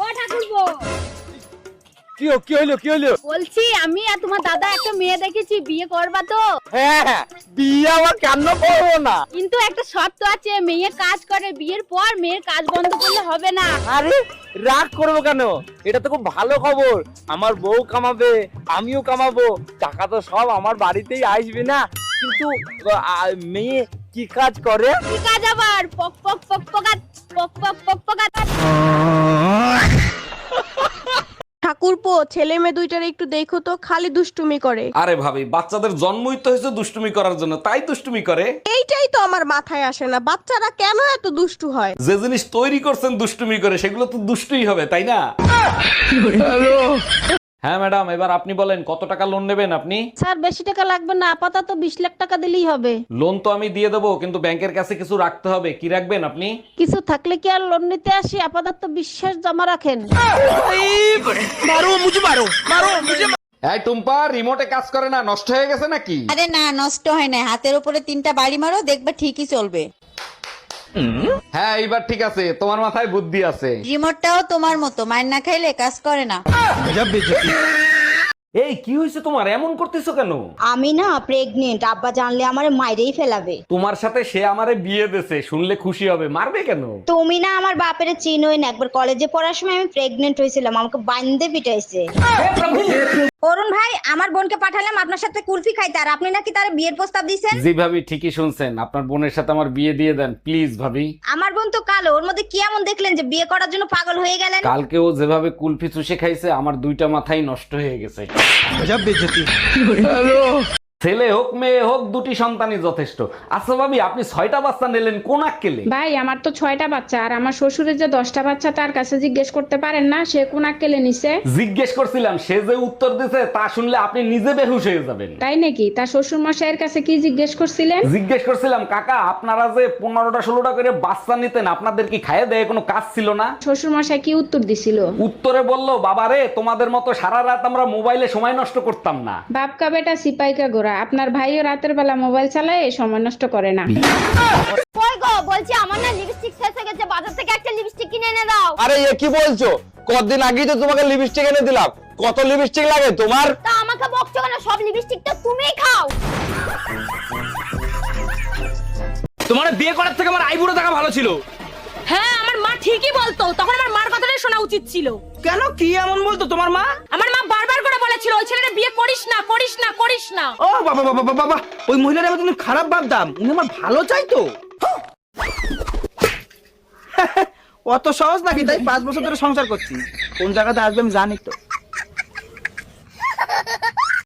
ও ঠাকুরপো, কি হইলো? বলছি আমি আর তোমার দাদা একটা মেয়ে দেখেছি, বিয়ে করবা তো? হ্যাঁ, বিয়ে আবার কেন করবো না? কিন্তু একটা শর্ত আছে, মেয়ে কাজ করে, বিয়ের পর মেয়ের কাজ বন্ধ করলে হবে না। আরে রাগ করবো কেন? এটা তো খুব ভালো খবর। আমার বউ কামাবে, আমিও কামাবো, টাকা তো সব আমার বাড়িতেই আসবে না। কিন্তু মেয়ে কি কাজ করে? কি কাজ আবার? পক পক পক পকাত, পক পক পক পকাত। ঠাকুরপো, ছেলে মেয়ে দুইটার একটু দেখো তো, খালি দুষ্টুমি করে। আরে ভাবি, বাচ্চাদের জন্মই তো হয়েছে দুষ্টুমি করার জন্য, তাই দুষ্টুমি করে। এইটাই তো আমার মাথায় আসে না, বাচ্চারা কেন এত দুষ্টু হয়? যে জিনিস তৈরি করছেন দুষ্টুমি করে, সেগুলো তো দুষ্টুই হবে, তাই না? হ্যাঁ ম্যাডাম, এবার আপনি বলেন কত টাকা লোন নেবেন আপনি? স্যার বেশি টাকা লাগবে না, আপাতত 20 লাখ টাকা দিলেই হবে। লোন তো আমি দিয়ে দেবো, কিন্তু ব্যাংকের কাছে কিছু রাখতে হবে। কি রাখবেন আপনি? কিছু থাকলে কি আর লোন নিতে আসি? আপাতত বিশ্বাস জমা রাখেন। এই টুম্পা, রিমোটে কাজ করে না, নষ্ট হয়ে গেছে নাকি? আরে না, নষ্ট হয় না। হাতের উপরে 3টা বাড়ি মারো, দেখবে ঠিকই চলবে। হ্যাঁ, এইবার ঠিক আছে, তোমার মাথায় বুদ্ধি আছে। রিমোটটাও তোমার মতো, মার না খাইলে কাজ করে না। এই কি হয়েছে তোমার, এমন করতেছো কেন? আমি না প্রেগনেন্ট, আব্বা জানলে আমারে মাইরেই ফেলাবে। তোমার সাথে সে আমারে বিয়ে দেছে, শুনলে খুশি হবে, মারবে কেন? তুমি না আমার বাপের চিনোই না, একবার কলেজে পড়ার সময় আমি প্রেগনেন্ট হয়েছিলাম, আমাকে বান্ধে পিটাইছে। অরুণ ভাই, আমার বোনকে পাঠালাম আপনার সাথে কুলফি খাইতে, আর আপনি নাকি তার বিয়ের প্রস্তাব দিয়েছেন। জি ভাবি, ঠিকই শুনছেন, আপনার বোনের সাথে আমার বিয়ে দিয়ে দেন প্লিজ ভাবি। আমার বোন তো কালো, ওর মধ্যে কি এমন দেখলেন যে বিয়ে করার জন্য পাগল হয়ে গেলেন? কালকে ও যেভাবে কুলফি চুষে খাইছে, আমার 2টা মাথাই নষ্ট হয়ে গেছে। ছেলে হোক মেয়ে হোক, 2টি সন্তানই যথেষ্ট। আচ্ছা ভাবি, আপনি 6টা বাচ্চা নিলেন কোন আক্কেলে? ভাই, আমার তো 6টা বাচ্চা, আর আমার শ্বশুরের যে 10টা বাচ্চা, তার কাছে জিজ্ঞেস করতে পারেন না সে কোন আক্কেলে নিছে? জিজ্ঞেস করছিলাম, সে যে উত্তর দিছে তা শুনলে আপনি নিজে বেহুশ হয়ে যাবেন। তাই নাকি? তার শ্বশুর মশাইয়ের কাছে কি জিজ্ঞেস করছিলেন? জিজ্ঞেস করছিলাম, কাকা আপনারা যে 15টা 16টা করে বাচ্চা নিতেন, আপনাদের কি খাইয়ে দেয় কোনো কাজ ছিল না? শ্বশুর মশাই কি উত্তর দিছিল? উত্তরে বলল, বাবারে তোমাদের মতো সারা রাত আমরা মোবাইলে সময় নষ্ট করতাম না। বাপকা বেটা সিপাইকা গোরা, আপনার ভাইও রাতের বেলা মোবাইল চালায়, সময় নষ্ট করে না। কই গো, বলছি আমার না লিপস্টিক শেষ হয়ে গেছে, বাজার থেকে একটা লিপস্টিক কিনে এনে দাও। আরে এ কি বলছো? কতদিন আগেই তো তোমাকে লিপস্টিক এনে দিলাম। কত লিপস্টিক লাগে তোমার? তা আমাকে বকছো কেন? সব লিপস্টিক তো তুমিই খাও। তোমার বিয়ে করার থেকে আমার আইবুড়ো থাকা ভালো ছিল। হ্যাঁ, আমার মা ঠিকই বলতো, তখন আমার মার কথাটাই শোনা উচিত ছিল। কেন, কি এমন বলতো তোমার মা? আমার মা বারবার করে বলেছিল ওই ছেলেটা বিয়ে করিস না, করিস না, করিস না। ও বাবা বাবা বাবা বাবা, ওই মহিলার আমি তুমি খারাপ ভাবতাম, উনি আমার ভালো চাইতো। অত সহজ নাকি? তাই 5 বছর ধরে সংসার করছি, কোন জায়গাতে আসবে আমি জানি তো।